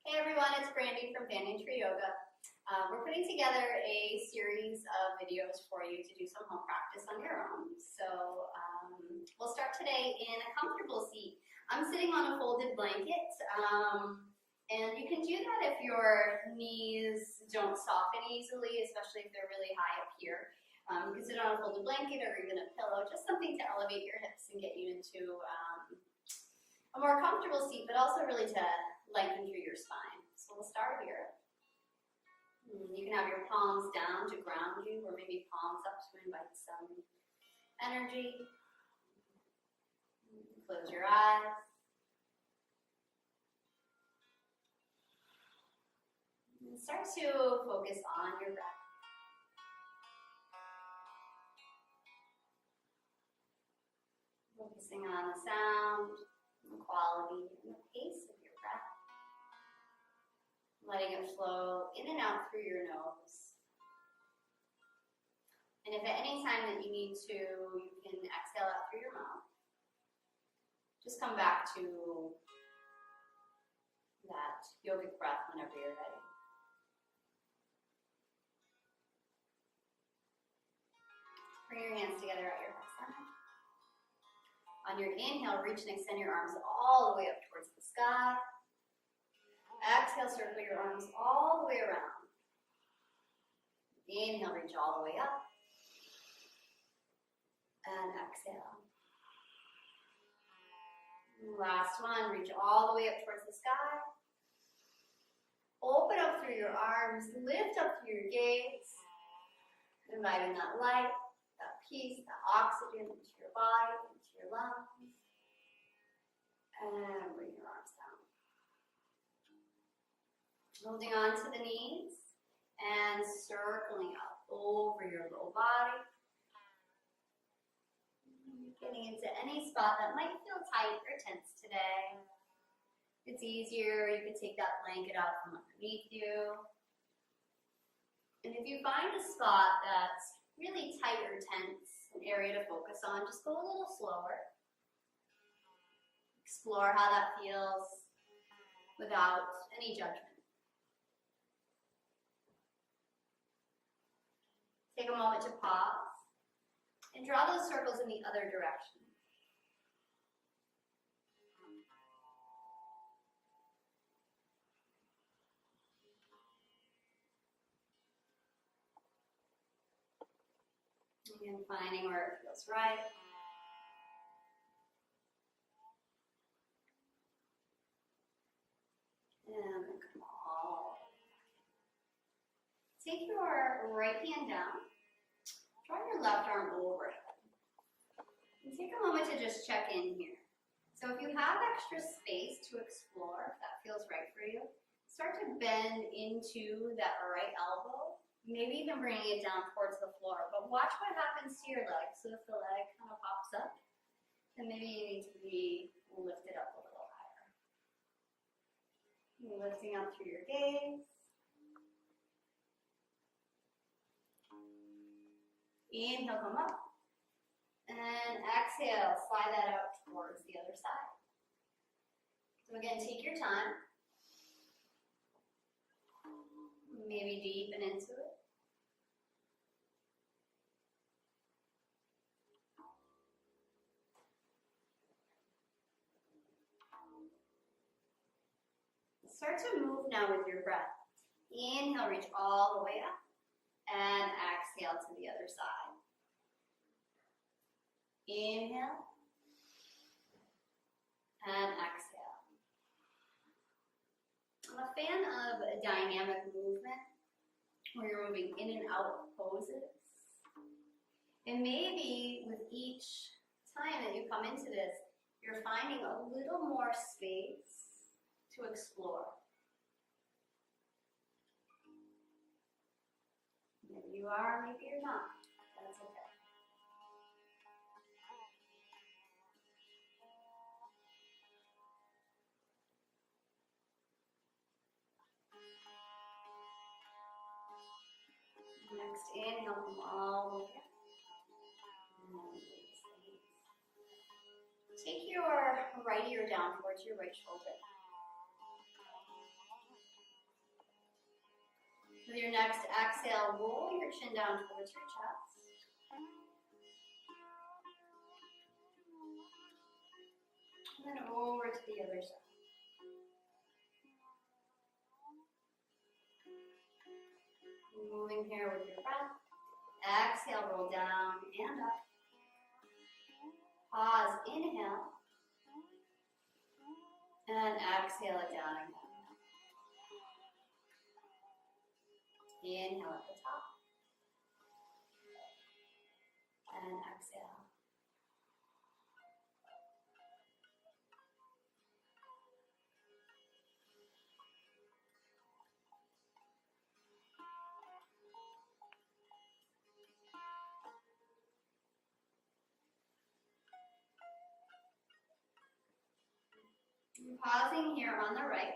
Hey everyone, it's Brandy from Banyan Tree Yoga. We're putting together a series of videos for you to do some home practice on your own. So we'll start today in a comfortable seat. I'm sitting on a folded blanket, and you can do that if your knees don't soften easily, especially if they're really high up here. You can sit on a folded blanket or even a pillow, just something to elevate your hips and get you into a more comfortable seat, but also really to lengthen through your spine. So we'll start here. You can have your palms down to ground you, or maybe palms up to invite some energy. Close your eyes. And start to focus on your breath. Focusing on the sound, the quality, and the pace of your breath. Letting it flow in and out through your nose. And if at any time that you need to, you can exhale out through your mouth. Just come back to that yogic breath whenever you're ready. Bring your hands together at your heart center. On your inhale, reach and extend your arms all the way up towards the sky. Exhale, circle your arms all the way around. Inhale, reach all the way up. And exhale. Last one, reach all the way up towards the sky. Open up through your arms, lift up through your gaze. Inviting that light, that peace, that oxygen into your body, into your lungs. And bring your arms down. Holding on to the knees and circling up over your low body. Getting into any spot that might feel tight or tense today. If it's easier, you can take that blanket out from underneath you. And if you find a spot that's really tight or tense, an area to focus on, just go a little slower. Explore how that feels without any judgment. Take a moment to pause and draw those circles in the other direction. Again, finding where it feels right. And then come all. Take your right hand down. Draw your left arm overhead. And take a moment to just check in here. So if you have extra space to explore, if that feels right for you, start to bend into that right elbow. Maybe even bringing it down towards the floor. But watch what happens to your leg. So if the leg kind of pops up, then maybe you need to be lifted up a little higher. You're lifting up through your gaze. Inhale, come up. And exhale, slide that out towards the other side. So again, take your time. Maybe deepen into it. Start to move now with your breath. Inhale, reach all the way up. And exhale to the other side. Inhale. And exhale. I'm a fan of a dynamic movement where you're moving in and out of poses. And maybe with each time that you come into this, you're finding a little more space to explore. Maybe you are, maybe you're not. That's okay. Next inhale, come all the way up. Take your right ear down towards your right shoulder. With your next exhale, roll your chin down towards your chest. And then over to the other side. Moving here with your breath. Exhale, roll down and up. Pause, inhale. And exhale it down again. Inhale at the top. And exhale. Pausing here on the right.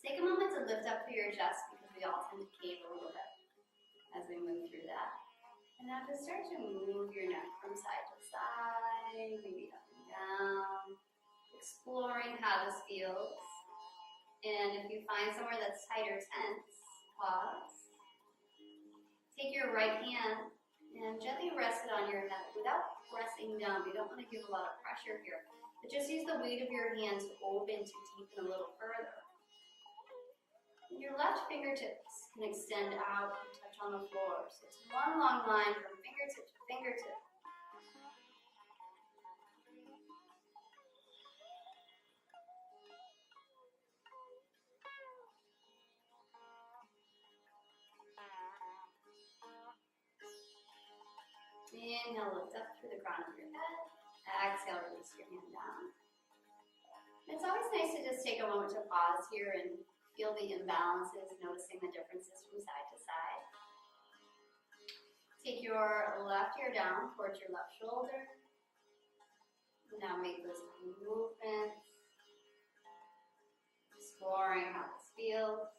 Take a moment to lift up through your chest because we all tend to cave a little bit as we move through that. And now just start to move your neck from side to side, maybe up and down, exploring how this feels. And if you find somewhere that's tight or tense, pause. Take your right hand and gently rest it on your head without pressing down. We don't want to give a lot of pressure here. But just use the weight of your hands to open to deepen a little further. And your left fingertips can extend out and touch on the floor. So it's one long line from fingertip to fingertip. Inhale, lift up through the crown of your head. Exhale, release your hand down. It's always nice to just take a moment to pause here and feel the imbalances, noticing the differences from side to side. Take your left ear down towards your left shoulder. Now make those movements, exploring how this feels.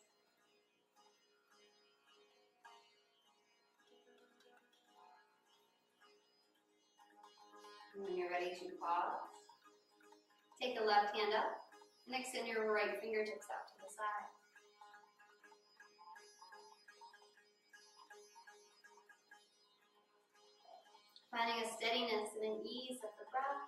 When you're ready to pause, take the left hand up and extend your right fingertips out to the side. Finding a steadiness and an ease of the breath.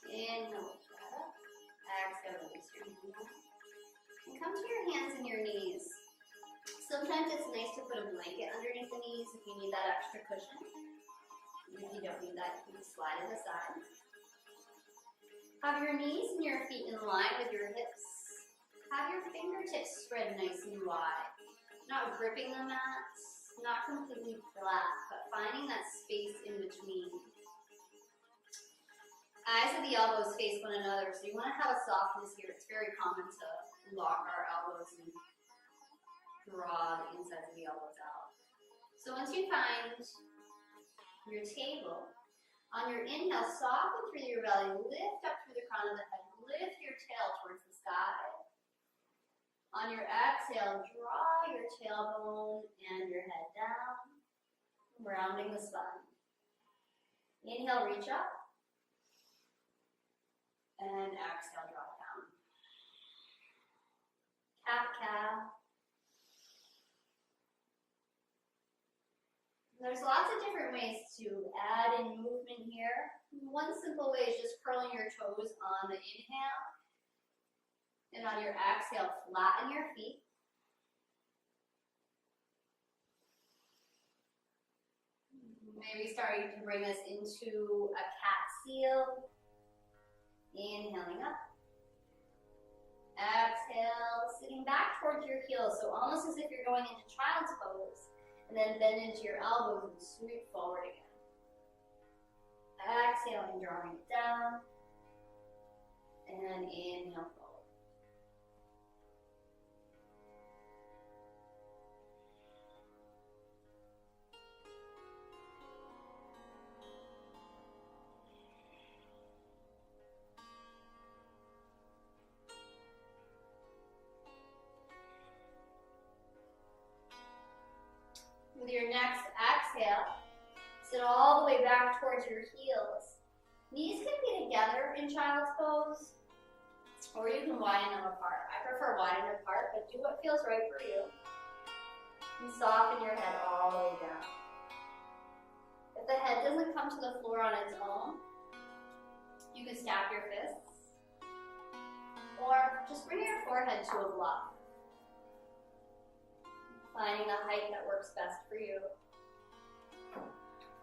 Inhale, lift that up. Exhale, release your hand down. And come to your hands and your knees. Sometimes it's nice to put a blanket underneath the knees if you need that extra cushion. If you don't need that, you can slide it aside. Have your knees and your feet in line with your hips. Have your fingertips spread nice and wide. Not gripping the mat, not completely flat, but finding that space in between. Eyes of the elbows face one another, so you want to have a softness here. It's very common to lock our elbows and draw the insides of the elbows out. So once you find your table, on your inhale, soften through your belly, lift up through the crown of the head, lift your tail towards the sky. On your exhale, draw your tailbone and your head down, rounding the spine. Inhale, reach up. And exhale, drop down. Cat-cow. There's lots of different ways to add in movement here. One simple way is just curling your toes on the inhale. And on your exhale, flatten your feet. Maybe starting to bring us into a cat seal. Inhaling up. Exhale, sitting back towards your heels, so almost as if you're going into child's pose, and then bend into your elbows and sweep forward again. Exhaling, drawing it down, and inhale forward. With your next exhale, sit all the way back towards your heels. Knees can be together in child's pose, or you can widen them apart. I prefer widen apart, but do what feels right for you. And soften your head all the way down. If the head doesn't come to the floor on its own, you can stack your fists, or just bring your forehead to a bluff, finding the height that works best for you.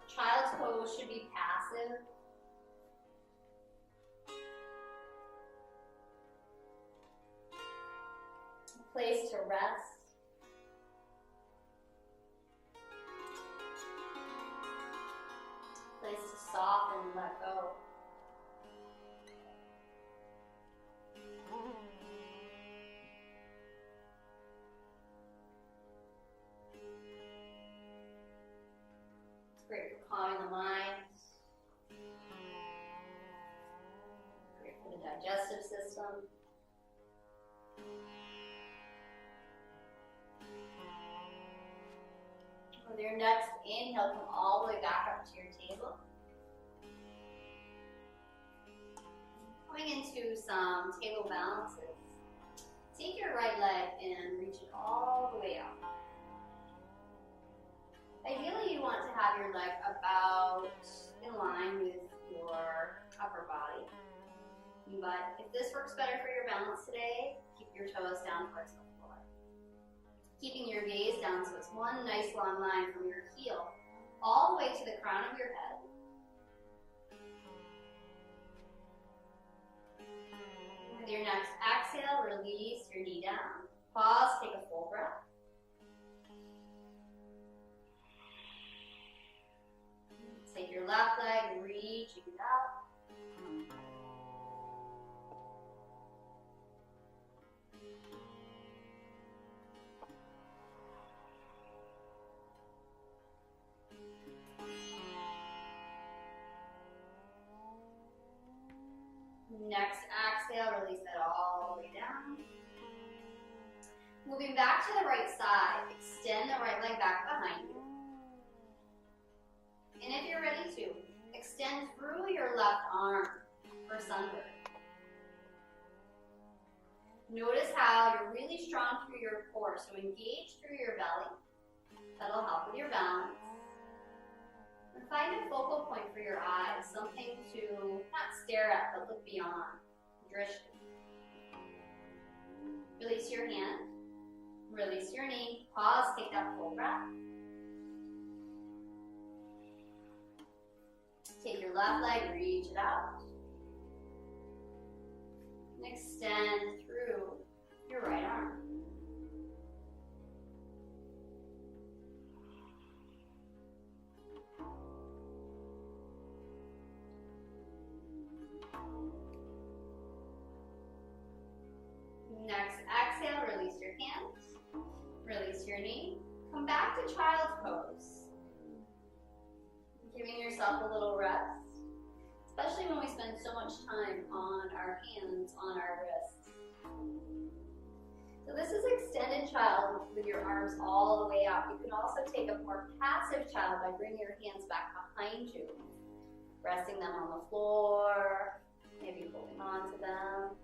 Child's pose should be passive. A place to rest. A place to soften and let go. Great for calming the mind. Great for the digestive system. With your next inhale, come all the way back up to your table. Coming into some table balances. Take your right leg and reach it all the way up. Ideally, you want to have your leg about in line with your upper body. But if this works better for your balance today, keep your toes down towards the floor. Keeping your gaze down so it's one nice long line from your heel all the way to the crown of your head. With your next exhale, release your knee down. Pause, take a full breath. Take your left leg, reach it out. Next exhale, release that all the way down. Moving back to the right side, extend the right leg back behind you. And if you're ready to, extend through your left arm for sunbird. Notice how you're really strong through your core, so engage through your belly. That'll help with your balance. And find a focal point for your eyes, something to not stare at, but look beyond. Drishti. Release your hand. Release your knee. Pause, take that full breath. Take your left leg, reach it out. And extend through your right arm. Next exhale, release your hands, release your knee. Come back to child's pose. Giving yourself a little rest, especially when we spend so much time on our hands, on our wrists. So this is extended child with your arms all the way out. You can also take a more passive child by bringing your hands back behind you, resting them on the floor, maybe holding on to them.